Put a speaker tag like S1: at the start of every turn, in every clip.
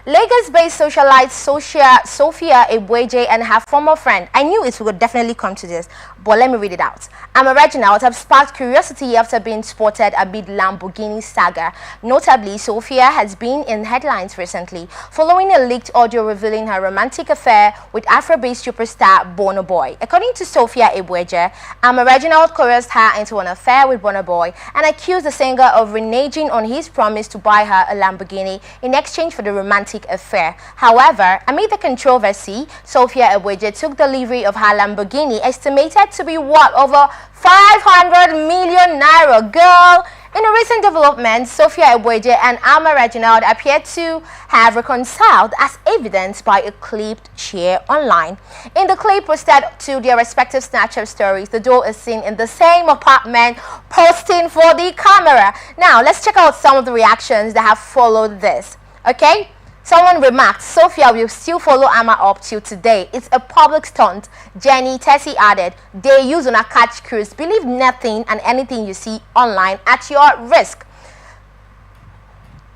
S1: Lagos-based socialite Sophia Egbueje and her former friend. I knew it would definitely come to this, but let me read it out. Reginald have sparked curiosity after being spotted amid Lamborghini saga. Notably, Sophia has been in headlines recently following a leaked audio revealing her romantic affair with Afro-based superstar Burna Boy. According to Sophia Egbueje, Reginald coerced her into an affair with Burna Boy and accused the singer of reneging on his promise to buy her a Lamborghini in exchange for the romantic affair. However, amid the controversy, Sophia Egbueje took delivery of her Lamborghini, estimated to be worth over 500 million naira. Girl, in a recent development, Sophia Egbueje and Reginald appear to have reconciled, as evidenced by a clip shared online. In the clip posted to their respective Snapchat stories, the duo is seen in the same apartment posting for the camera. Now, let's check out some of the reactions that have followed this. Okay? Someone remarked, Sophia will still follow Ama up till today. It's a public stunt. Jenny Tessie added, they use on a catch cruise. Believe nothing and anything you see online at your risk.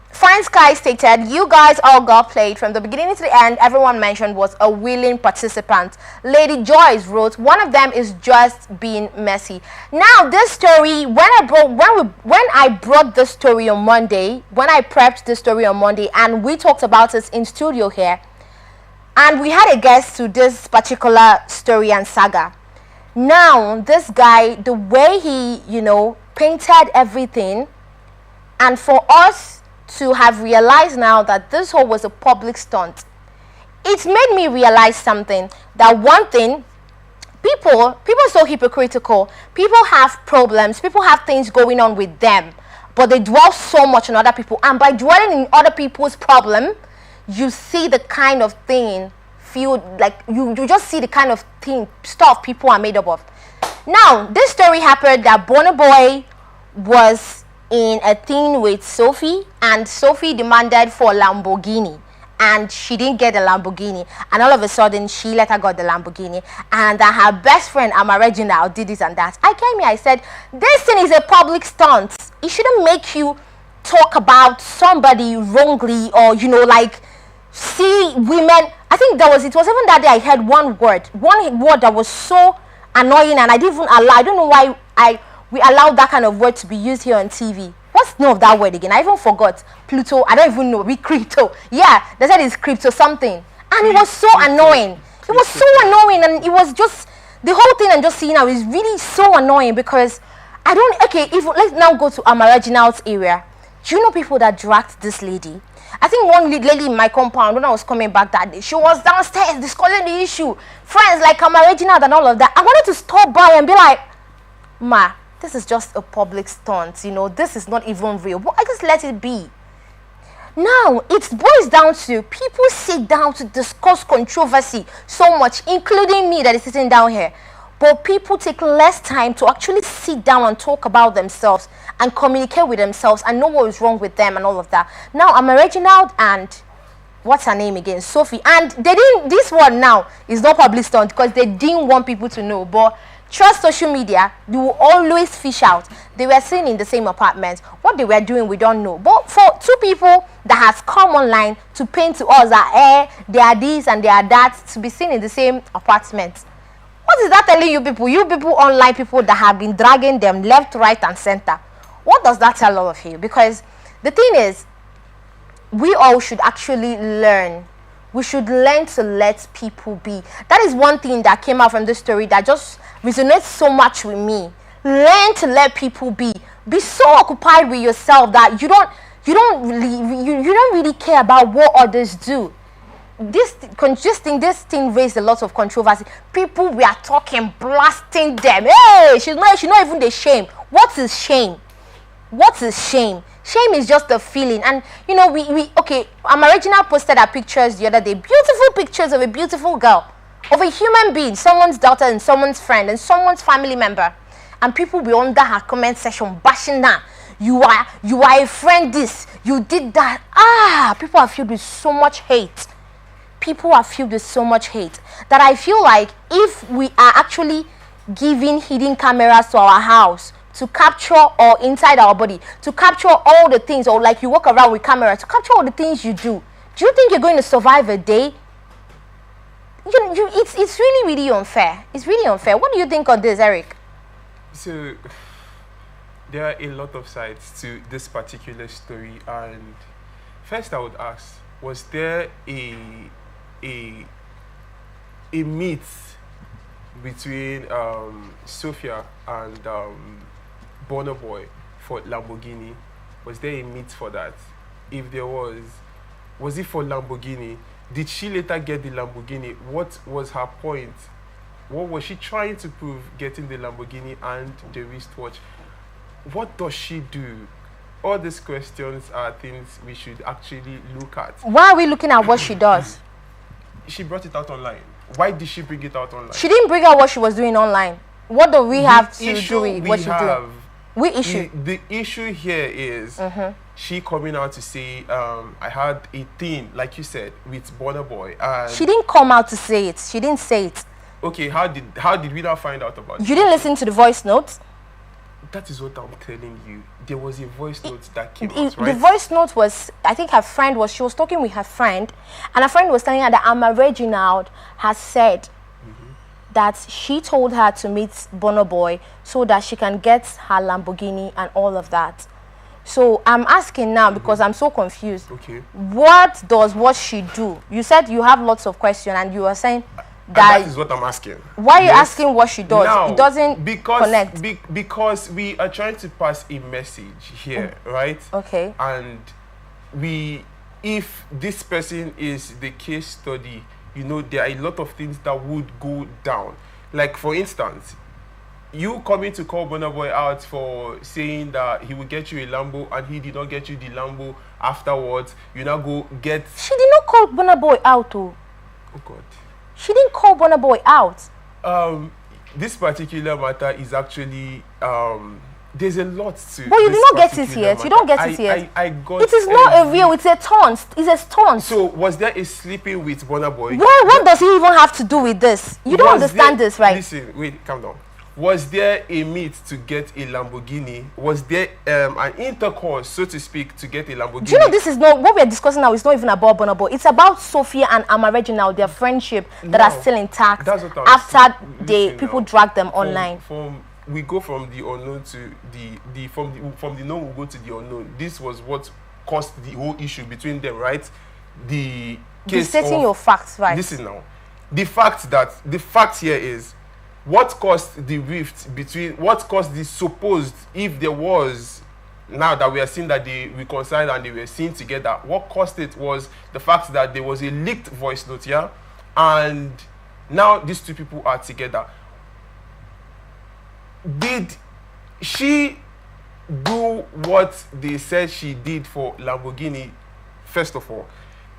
S1: Fine Sky stated, you guys all got played from the beginning to the end. Everyone mentioned was a willing participant. Lady Joyce wrote, one of them is just being messy. Now this story, when I brought this story on Monday, when I prepped this story on Monday and we talked about it in studio here, and we had a guest to this particular story and saga. Now this guy, the way he, painted everything, and for us to have realized now that this whole was a public stunt, it made me realize something. That one thing, people are so hypocritical. People have problems. People have things going on with them, but they dwell so much on other people. And by dwelling in other people's problem, you see the kind of thing, feel like you just see the kind of stuff people are made up of. Now, this story happened that Burna Boy was in a thing with Sophie, and Sophie demanded for Lamborghini, and she didn't get the Lamborghini, and all of a sudden she let her got the Lamborghini, and that her best friend Reginald did this and that. I came here, I said, this thing is a public stunt. It shouldn't make you talk about somebody wrongly, or like see women. I think it was even that day I heard one word that was so annoying, and I didn't even allow. I don't know why we allowed that kind of word to be used here on TV. What's the name of that word again? I even forgot. Pluto. I don't even know. Crypto. Yeah, they said it's crypto something. And it was so annoying. It was so annoying, and it was just, the whole thing I'm just seeing now is really so annoying because let's now go to Reginald's area. Do you know people that dragged this lady? I think one lady in my compound, when I was coming back that day, she was downstairs discussing the issue. Friends like Reginald and all of that. I wanted to stop by and be like, Ma, this is just a public stunt, this is not even real. But I just let it be. Now, it boils down to people sit down to discuss controversy so much, including me that is sitting down here. But people take less time to actually sit down and talk about themselves and communicate with themselves and know what is wrong with them and all of that. Now, I'm Reginald and what's her name again? Sophie. And they didn't, this one now is not public stunt because they didn't want people to know. But trust social media, you will always fish out. They were seen in the same apartment. What they were doing, we don't know. But for two people that has come online to paint to us that they are this and they are that, to be seen in the same apartment, what is that telling you people? You people online, people that have been dragging them left, right, and center. What does that tell all of you? Because the thing is, we all should actually learn. We should learn to let people be. That is one thing that came out from this story that just resonates so much with me. Learn to let people be. Be so occupied with yourself that you don't really care about what others do. This thing raised a lot of controversy. People were talking, blasting them. Hey, she's not even the shame. What is shame? What is shame? Shame is just a feeling. And Reginald posted her pictures the other day. Beautiful pictures of a beautiful girl, of a human being, someone's daughter and someone's friend and someone's family member. And people were under her comment section bashing her. You are a friend this, you did that. People are filled with so much hate. People are filled with so much hate that I feel like if we are actually giving hidden cameras to our house to capture, or inside our body to capture all the things, or like you walk around with camera to capture all the things you do, Do you think you're going to survive a day? It's really, really unfair. It's really unfair. What do you think of this, Eric?
S2: So, there are a lot of sides to this particular story, and first I would ask, was there a meet between Sophia and Burna Boy for Lamborghini? Was there a meet for that? If there was it for Lamborghini? Did she later get the Lamborghini? What was her point? What was she trying to prove getting the Lamborghini and the wristwatch? What does she do? All these questions are things we should actually look at.
S1: Why are we looking at what she does?
S2: She brought it out online. Why did she bring it out online?
S1: She didn't bring out what she was doing online. What do we have to do with what she did? We issue.
S2: The issue here is she coming out to say, I had a thing, like you said, with Burna Boy. And
S1: she didn't come out to say it. She didn't say it.
S2: Okay, how did we not find out about it?
S1: You didn't listen to the voice notes?
S2: That is what I'm telling you. There was a voice note that came out, right?
S1: The voice note was, I think she was talking with her friend, and her friend was telling her that Reginald has said that she told her to meet Burna Boy so that she can get her Lamborghini and all of that. So I'm asking now because I'm so confused.
S2: Okay.
S1: What does what she do? You said you have lots of questions and you are saying that
S2: is what I'm asking.
S1: Why are you asking what she does?
S2: Now,
S1: it doesn't connect.
S2: Because we are trying to pass a message here, right?
S1: Okay.
S2: And if this person is the case study, you know, there are a lot of things that would go down. Like, for instance, you coming to call Burna Boy out for saying that he will get you a Lambo and he did not get you the Lambo afterwards. You now go get...
S1: She did not call Burna Boy out, oh.
S2: Oh, God.
S1: She didn't call Burna Boy out.
S2: This particular matter is actually... there's a lot to...
S1: But you do not get it yet. You don't get it yet.
S2: I got
S1: it is not a real, it's a taunt. It's a stunt.
S2: So, was there a sleeping with Burna Boy?
S1: What does he even have to do with this? You don't understand this, right?
S2: Listen, wait, calm down. Was there a meet to get a Lamborghini? Was there an intercourse, so to speak, to get a Lamborghini?
S1: Do you know this is not what we're discussing now? It's not even about Burna Boy. It's about Sophia and Reginald, their friendship that are still intact.
S2: That's what
S1: after people drag them online.
S2: We go from the unknown to from the known we go to the unknown. This was what caused the whole issue between them, right? The case
S1: stating your facts, right?
S2: Listen now. The fact here is what caused the rift between, what caused the supposed, if there was, now that we are seeing that they reconciled and they were seen together, what caused it was the fact that there was a leaked voice note, yeah? And now these two people are together. Did she do what they said she did for Lamborghini, first of all?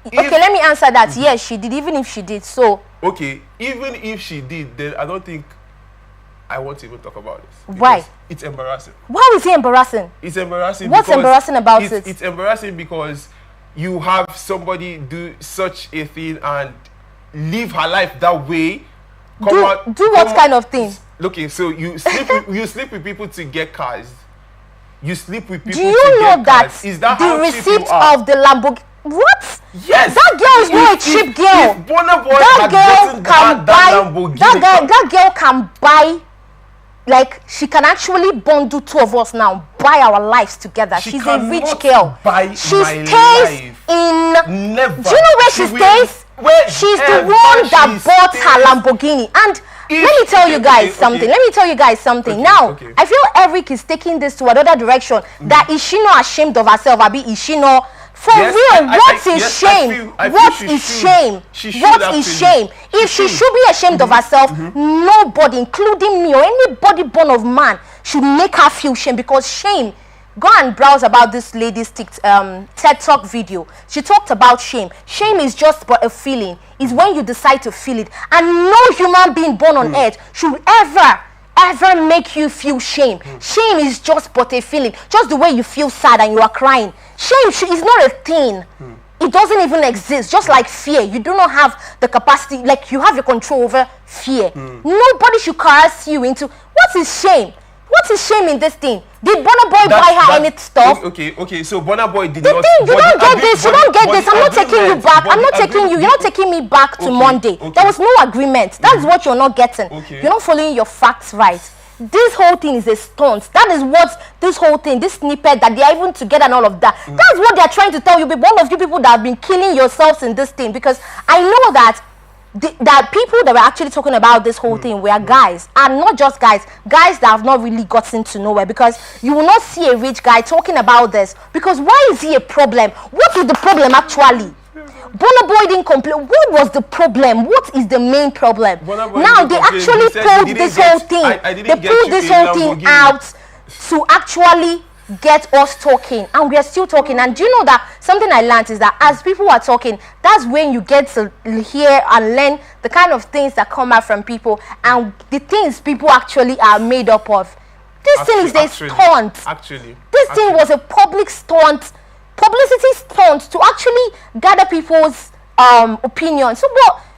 S1: Okay, let me answer that. Yes, she did, even if she did. So
S2: okay, even if she did, then I don't think I want to even talk about this.
S1: Why?
S2: It's embarrassing.
S1: Why is it embarrassing?
S2: It's embarrassing.
S1: What's embarrassing about it?
S2: It's embarrassing because you have somebody do such a thing and live her life that way.
S1: Do what kind of thing?
S2: Okay, so you sleep with people to get cars. You sleep with people.
S1: Do you know that
S2: cars. Is that
S1: the receipt of the Lamborghini? What?
S2: Yes.
S1: That girl is not a cheap girl.
S2: If Burna Boy
S1: that girl can
S2: buy
S1: that girl can buy. Like, she can actually bundle two of us now, buy our lives together. She's a rich girl. She stays in.
S2: Never.
S1: Do you know where she stays? She's the one that bought her Lamborghini. And let me tell you guys something. Let me tell you guys something. Now, I feel Eric is taking this to another direction. That is she not ashamed of herself? Abi, is she not? For real, what is shame? What is shame? What is shame? If she should be ashamed of herself, nobody, including me or anybody born of man, should make her feel shame, because shame. Go and browse about this lady's TED Talk video. She talked about shame. Shame is just but a feeling. It's when you decide to feel it. And no human being born on earth should ever make you feel shame. Shame is just but a feeling. Just the way you feel sad and you are crying. Shame is not a thing. It doesn't even exist. Just like fear. You do not have the capacity, like you have your control over fear. Nobody should coerce you into, what is shame? What is shame in this thing? Did Burna Boy buy her any stuff?
S2: Okay. So Burna Boy did
S1: the
S2: not.
S1: Thing, you don't get this. You don't get this. I'm not taking you back. I'm not taking you. You're not taking me back to Monday. There was no agreement. That's what you're not getting. You're not following your facts right. This whole thing is a stunt. That is what this whole thing, this snippet that they are even together and all of that. That's what they are trying to tell you. One of you people that have been killing yourselves in this thing, because I know that that people that were actually talking about this whole thing were guys, and not just guys that have not really gotten to nowhere, because you will not see a rich guy talking about this, because why is he a problem? What is the problem actually? Burna Boy didn't complain. What was the problem? What is the main problem? Now they actually pulled this whole thing. They pulled this whole thing out to actually get us talking, and we are still talking. And do you know that something I learned is that as people are talking, that's when you get to hear and learn the kind of things that come out from people and the things people actually are made up of. This thing is a stunt. This thing was a public stunt, publicity stunt to actually gather people's opinions.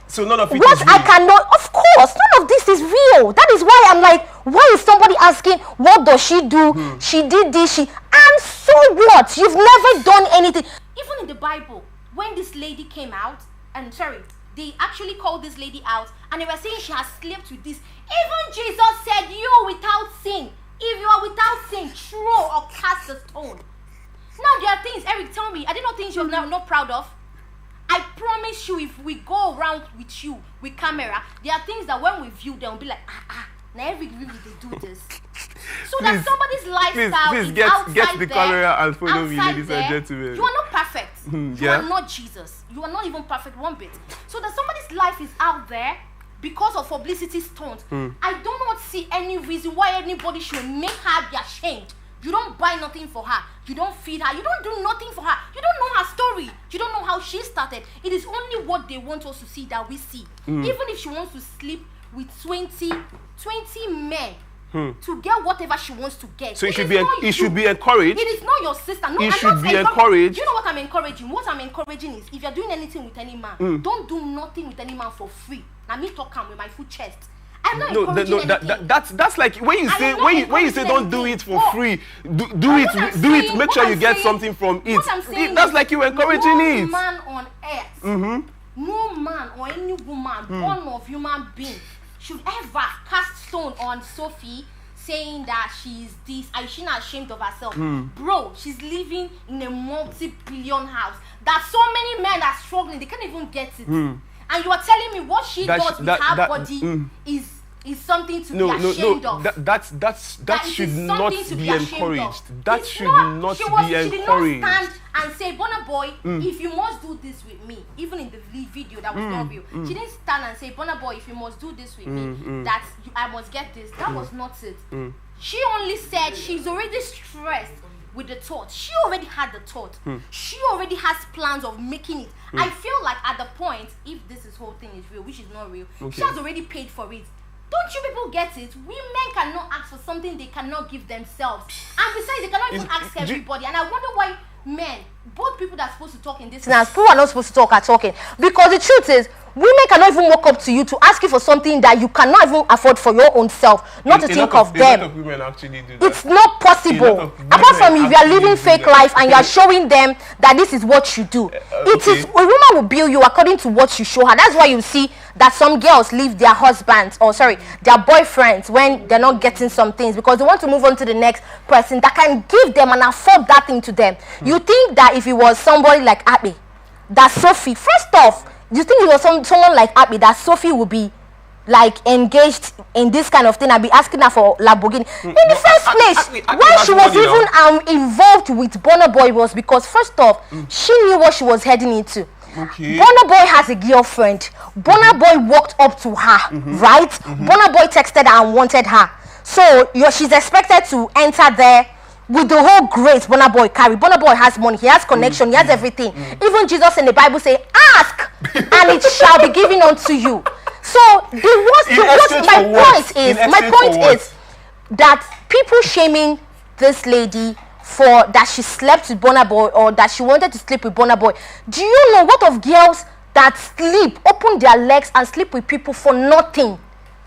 S1: So
S2: none of it is real.
S1: I cannot, of course, none of this is real. That is why I'm like, why is somebody asking, what does she do? She did this, and so what? You've never done anything.
S3: Even in the Bible, when this lady came out, they actually called this lady out, and they were saying she has slept with this. Even Jesus said, you without sin, if you are without sin, throw or cast a stone. Now there are things, Eric, tell me, are there not things you're not proud of? I promise you, if we go around with you with camera, there are things that when we view them, we'll be like, now every really they do this. So that somebody's lifestyle is outside
S2: get the
S3: there,
S2: camera and follow me, ladies
S3: there.
S2: and gentlemen.
S3: You are not perfect. You are not Jesus. You are not even perfect one bit. So that somebody's life is out there because of publicity stunts. I do not see any reason why anybody should make her be ashamed. You don't buy nothing for her. You don't feed her. You don't do nothing for her. You don't know her story. You don't know how she started. It is only what they want us to see that we see. Even if she wants to sleep with 20 men to get whatever she wants to get.
S2: So it should be encouraged.
S3: It is not your sister. No,
S2: it should be encouraged.
S3: You know what I'm encouraging? What I'm encouraging is, if you're doing anything with any man, don't do nothing with any man for free. Now me talk with my full chest. I'm not encouraging anything.
S2: That's like when you say don't do it for free. Do it. Make sure you get something from it. That's like you encouraging it.
S3: No man on earth, no man or any woman born of human being should ever cast stone on Sophie, saying that she's this and she's not ashamed of herself. Bro, she's living in a multi-billion house that so many men are struggling, they can't even get it. And you are telling me what she does with her body is something to be ashamed of.
S2: That should not be encouraged. That should not be encouraged.
S3: She did not stand and say, Burna Boy, if you must do this with me, even in the video that was not real, she didn't stand and say, Burna Boy, if you must do this with me, that I must get this. That was not it. She only said she's already stressed with the thought. She already had the thought. She already has plans of making it. I feel like at the point, if this whole thing is real, which is not real, she has already paid for it. Don't you people get it? Women cannot ask for something they cannot give themselves. And besides, they cannot even ask everybody. And I wonder why men, both people that are supposed to talk in this
S1: now, people are not supposed to talk are talking. Because the truth is, women cannot even walk up to you to ask you for something that you cannot even afford for your own self, not to think of them.
S2: A lot of women actually do that.
S1: It's not possible. Apart from if you are living fake life and you are showing them that this is what you do. It is, a woman will bill you according to what you show her. That's why you see that some girls leave their husbands, or their boyfriends when they're not getting some things, because they want to move on to the next person that can give them and afford that thing to them. You think that if it was somebody like Abby, that Sophie, first off, you think it was someone like Abby, that Sophie would be like engaged in this kind of thing and be asking her for Lamborghini? In the first place, why she was even involved with Burna Boy was because, first off, she knew what she was heading into. Burna Boy has a girlfriend. Burna Boy walked up to her, right? Burna Boy texted her and wanted her. So she's expected to enter there with the whole grace Burna Boy carry. Burna Boy has money, he has connection, he has everything. Even Jesus in the Bible say, ask and it shall be given unto you. So my point is that people shaming this lady for that she slept with Burna Boy, or that she wanted to sleep with Burna Boy. Do you know what of girls that open their legs and sleep with people for nothing?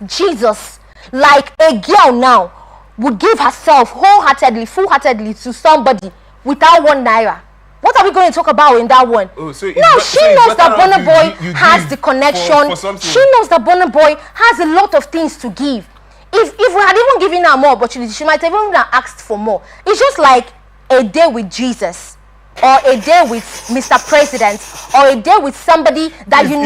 S1: Jesus, like a girl now would give herself wholeheartedly, full-heartedly to somebody without 1 naira? What are we going to talk about in that one?
S2: Oh, so
S1: no, she knows that Burna Boy has the connection.
S2: For
S1: she knows that Burna Boy has a lot of things to give. If we had even given her more opportunity, she might have even asked for more. It's just like a day with Jesus, or a day with Mr. President, or a day with somebody that you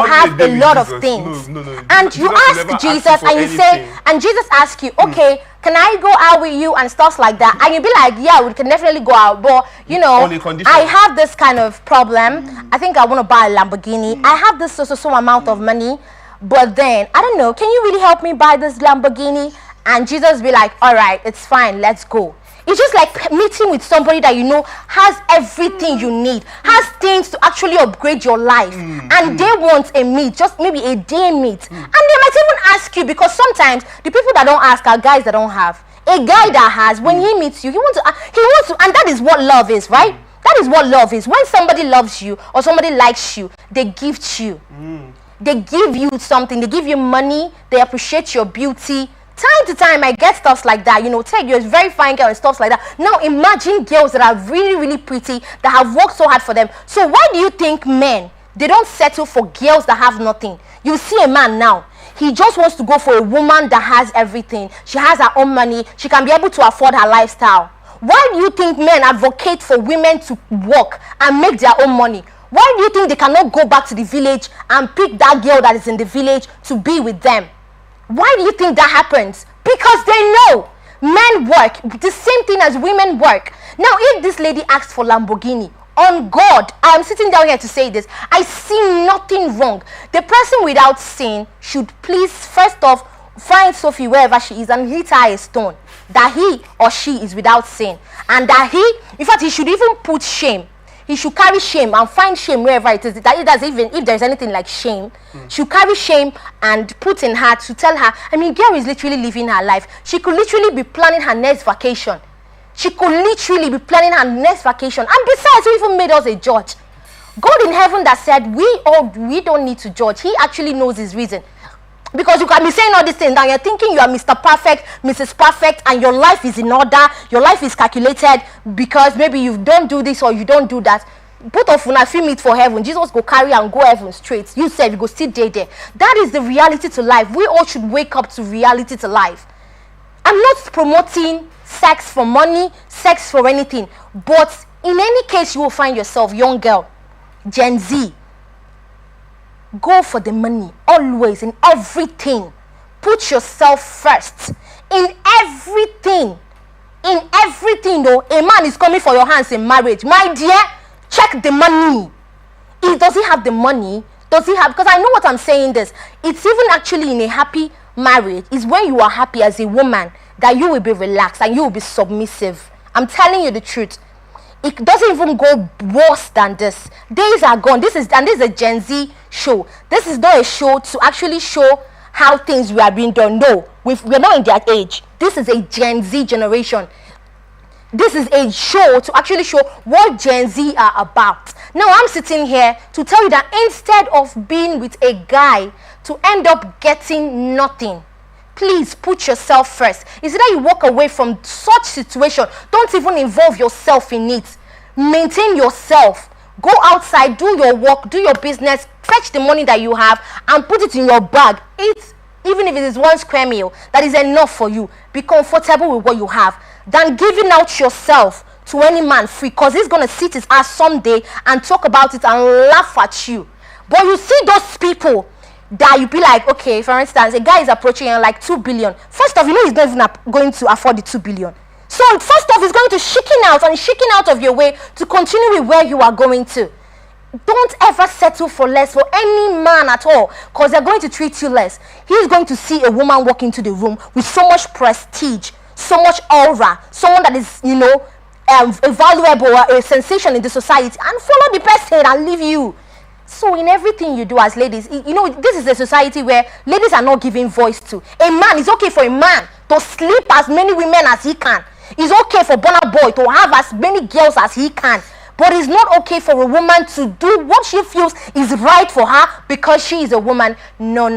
S1: have a lot of things.
S2: No.
S1: And you ask Jesus and you say, and Jesus asks you, okay, can I go out with you and stuff like that? And you be like, yeah, we can definitely go out, but you know, I have this kind of problem. I think I want to buy a Lamborghini. I have this so amount of money, but then I don't know, can you really help me buy this Lamborghini? And Jesus be like, all right, it's fine, let's go. It's just like meeting with somebody that you know has everything you need, has things to actually upgrade your life, and they want a meet, just maybe a day meet, and they might even ask you, because sometimes the people that don't ask are guys that don't have. A guy that has, when he meets you, he wants to, and that is what love is, right? That is what love is. When somebody loves you or somebody likes you, they gift you. They give you something. They give you money. They appreciate your beauty. Time to time, I get stuff like that, you know, take you a very fine girl and stuff like that. Now, imagine girls that are really, really pretty, that have worked so hard for them. So why do you think men, they don't settle for girls that have nothing? You see a man now, he just wants to go for a woman that has everything. She has her own money. She can be able to afford her lifestyle. Why do you think men advocate for women to work and make their own money? Why do you think they cannot go back to the village and pick that girl that is in the village to be with them? Why do you think that happens? Because they know men work the same thing as women work. Now, if this lady asks for Lamborghini, on God, I am sitting down here to say this, I see nothing wrong. The person without sin should please first off find Sophie wherever she is and hit her a stone, that he or she is without sin, and that in fact, he should even put shame. He should carry shame and find shame wherever it is. That does, even if there's anything like shame, she'll carry shame and put in her to tell her. I mean, girl is literally living her life. She could literally be planning her next vacation. She could literally be planning her next vacation. And besides, who even made us a judge? God in heaven that said we don't need to judge. He actually knows his reason. Because you can be saying all these things and you're thinking you are Mr. Perfect, Mrs. Perfect, and your life is in order, your life is calculated because maybe you don't do this or you don't do that. Both of you feel meet for heaven. Jesus go carry and go heaven straight. You said you go sit there. That is the reality to life. We all should wake up to reality to life. I'm not promoting sex for money, sex for anything. But in any case, you will find yourself, young girl, Gen Z. Go for the money, always, in everything. Put yourself first. In everything. In everything, though, a man is coming for your hands in marriage. My dear, check the money. Does he have the money? Does he have, because I know what I'm saying this. It's even actually in a happy marriage. It's when you are happy as a woman that you will be relaxed and you will be submissive. I'm telling you the truth. It doesn't even go worse than this. Days are gone. This is a Gen Z show. This is not a show to actually show how things were being done. No, we're not in that age. This is a Gen Z generation. This is a show to actually show what Gen Z are about. Now, I'm sitting here to tell you that instead of being with a guy to end up getting nothing, please put yourself first. Is it that you walk away from such situation? Don't even involve yourself in it. Maintain yourself. Go outside, do your work, do your business, fetch the money that you have and put it in your bag. Eat, even if it is 1 square meal, that is enough for you. Be comfortable with what you have. Than giving out yourself to any man free, because he's going to sit his ass someday and talk about it and laugh at you. But you see those people that you be like, okay, for instance, a guy is approaching you like 2 billion. First off, you know he's not even going to afford the 2 billion. So first off, he's going to chicken out of your way to continue with where you are going to. Don't ever settle for less for any man at all, because they're going to treat you less. He's going to see a woman walk into the room with so much prestige, so much aura, someone that is, you know, a valuable, a sensation in the society, and follow the person and leave you. So in everything you do as ladies, you know, this is a society where ladies are not giving voice to. A man, it's okay for a man to sleep as many women as he can. It's okay for Burna Boy to have as many girls as he can. But it's not okay for a woman to do what she feels is right for her because she is a woman. No.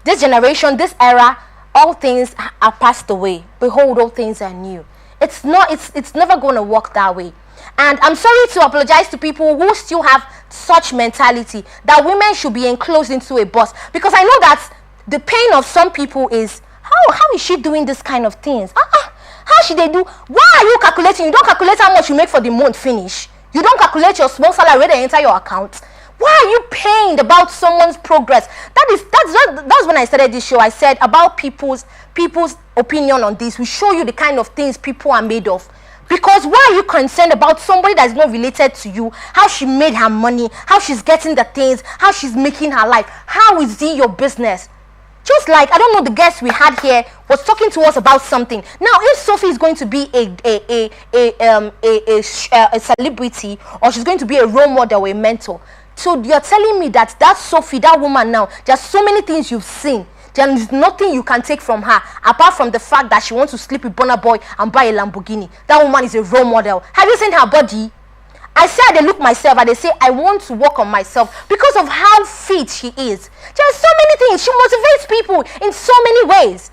S1: This generation, this era, all things are passed away. Behold, all things are new. It's not. It's never going to work that way. And I'm sorry to apologize to people who still have such mentality that women should be enclosed into a box, because I know that the pain of some people is, how is she doing this kind of things? How should they do? Why are you calculating? You don't calculate how much you make for the month finish. You don't calculate your small salary when they enter your account. Why are you pained about someone's progress? That's when I started this show. I said about people's opinion on this. We show you the kind of things people are made of. Because why are you concerned about somebody that's not related to you? How she made her money, how she's getting the things, how she's making her life. How is it your business? Just like, I don't know, the guest we had here was talking to us about something. Now, if Sophie is going to be a celebrity, or she's going to be a role model or a mentor, so you're telling me that Sophie, that woman now, there's so many things you've seen. There's nothing you can take from her apart from the fact that she wants to sleep with Burna Boy and buy a Lamborghini. That woman is a role model. Have you seen her body? I say I look myself and they say I want to work on myself because of how fit she is. There's so many things. She motivates people in so many ways.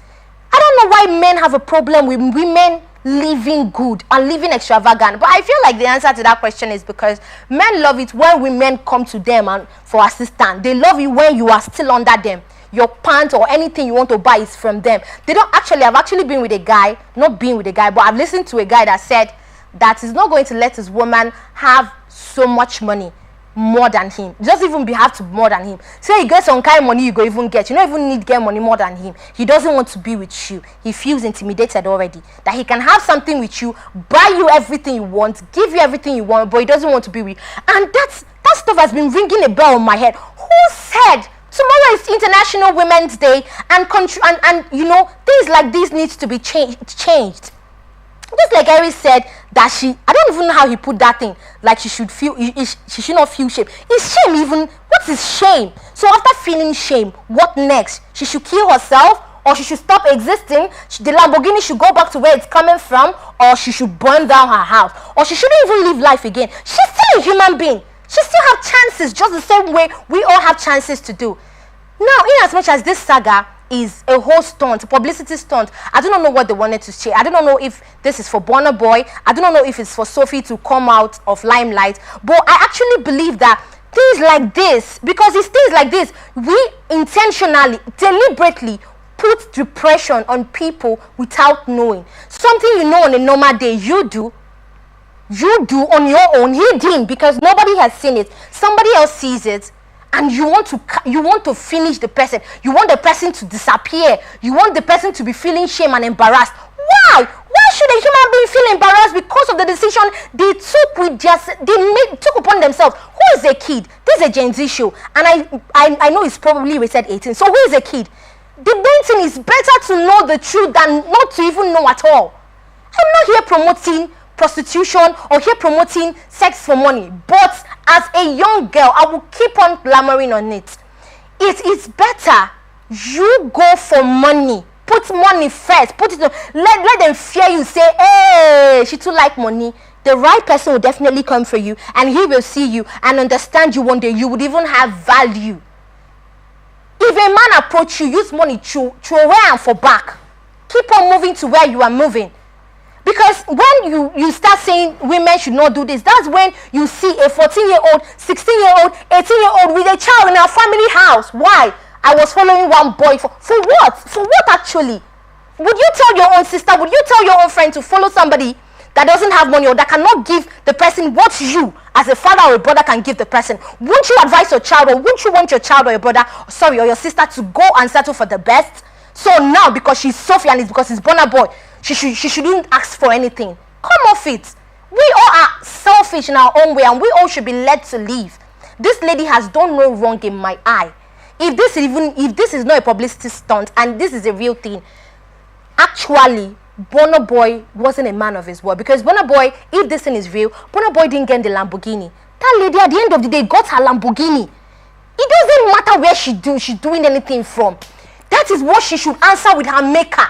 S1: I don't know why men have a problem with women living good and living extravagant, but I feel like the answer to that question is because men love it when women come to them and for assistance. They love it when you are still under them. Your pants or anything you want to buy is from them. They don't actually. I've actually been with a guy, not been with a guy, but I've listened to a guy that said that he's not going to let his woman have so much money more than him. Doesn't even have to more than him. Say he gets some kind of money you go even get. You don't even need to get money more than him. He doesn't want to be with you. He feels intimidated already. That he can have something with you, buy you everything you want, give you everything you want, but he doesn't want to be with you. And that stuff has been ringing a bell in my head. Who said tomorrow is International Women's Day and you know, things like this needs to be changed. Just like Eric said that I don't even know how he put that thing, like she should not feel shame. Is shame even, what is shame? So after feeling shame, what next? She should kill herself, or she should stop existing? The Lamborghini should go back to where it's coming from, or she should burn down her house, or she shouldn't even live life again. She's still a human being. She still has chances, just the same way we all have chances to do. Now, in as much as this saga is a whole stunt, a publicity stunt, I do not know what they wanted to say. I do not know if this is for Burna Boy. I do not know if it's for Sophie to come out of limelight. But I actually believe that things like this, because it's things like this, we intentionally, deliberately put depression on people without knowing. Something you know on a normal day, you do on your own. He didn't, because nobody has seen it. Somebody else sees it. And you want to finish the person. You want the person to disappear. You want the person to be feeling shame and embarrassed. Why? Why should a human being feel embarrassed because of the decision they took upon themselves? Who is a kid? This is a Gen Z show, and I know it's probably rated 18. So who is a kid? The main thing is better to know the truth than not to even know at all. I'm not here promoting prostitution or here promoting sex for money, but as a young girl, I will keep on clamoring on it. It is better you go for money. Put money first. Let them fear you. Say, hey, she too like money. The right person will definitely come for you, and he will see you and understand you one day. You would even have value. If a man approach you, use money throw away and for back. Keep on moving to where you are moving. Because when you start saying women should not do this, that's when you see a 14-year-old, 16-year-old, 18-year-old with a child in our family house. Why? I was following one boy for what? For what actually? Would you tell your own sister, would you tell your own friend to follow somebody that doesn't have money or that cannot give the person what you as a father or a brother can give the person? Wouldn't you advise your child, or wouldn't you want your child or your brother, or your sister to go and settle for the best? So now, because she's Sophia and it's because it's Burna Boy, she shouldn't ask for anything. Come off it. We all are selfish in our own way, and we all should be led to live. This lady has done no wrong in my eye. If this is not a publicity stunt and this is a real thing, actually, Burna Boy wasn't a man of his word. Because Burna Boy, if this thing is real, Burna Boy didn't get the Lamborghini. That lady at the end of the day got her Lamborghini. It doesn't matter where she's doing anything from. That is what she should answer with her maker.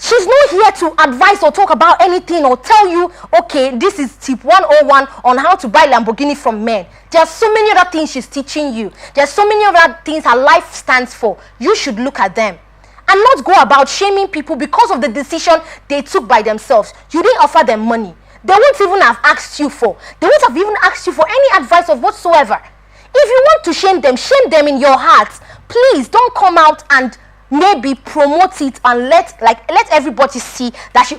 S1: She's not here to advise or talk about anything or tell you, okay, this is tip 101 on how to buy Lamborghini from men. There are so many other things she's teaching you. There are so many other things her life stands for. You should look at them. and not go about shaming people because of the decision they took by themselves. You didn't offer them money. They won't even have asked you for. They won't have even asked you for any advice of whatsoever. If you want to shame them in your heart. Please don't come out and maybe promote it and let everybody see that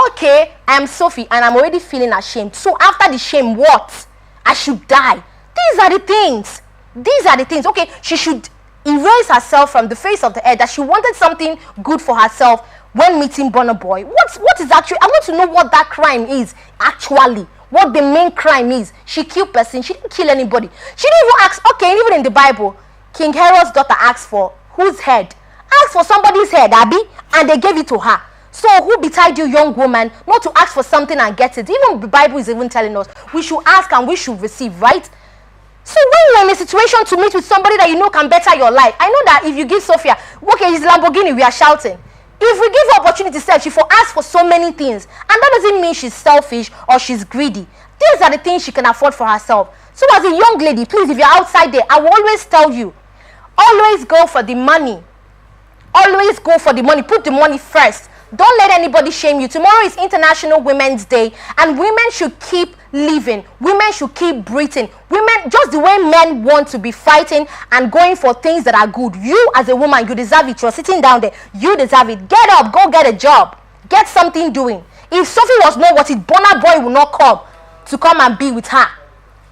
S1: okay, I am Sophie and I'm already feeling ashamed. So after the shame, what? I should die. These are the things. These are the things. Okay, she should erase herself from the face of the earth, that she wanted something good for herself when meeting Burna Boy. What is actually, I want to know what that crime is actually. What the main crime is. She killed person. She didn't kill anybody. She didn't even ask. Okay, even in the Bible, King Herod's daughter asked for whose head? Asked for somebody's head, Abby, and they gave it to her. So who betide you, young woman, not to ask for something and get it? Even the Bible is even telling us we should ask and we should receive, right? So when you're in a situation to meet with somebody that you know can better your life, I know that if you give Sophia, okay, it's Lamborghini, we are shouting. If we give her opportunity, she for ask for so many things, and that doesn't mean she's selfish or she's greedy. These are the things she can afford for herself. So as a young lady, please, if you're outside there, I will always tell you, always go for the money. Always go for the money. Put the money first. Don't let anybody shame you. Tomorrow is International Women's Day, and women should keep living. Women should keep breathing. Women, just the way men want to be fighting and going for things that are good. You as a woman, you deserve it. You're sitting down there. You deserve it. Get up. Go get a job. Get something doing. If Sophie was not what it, Burna Boy would not come and be with her.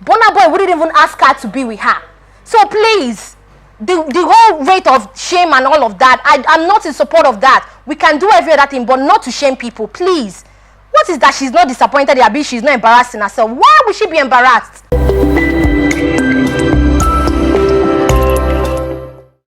S1: Burna Boy wouldn't even ask her to be with her. So please, the whole rate of shame and all of that, I'm not in support of that. We can do every other thing, but not to shame people, please. What is that she's not disappointed? She's not embarrassing herself. Why would she be embarrassed?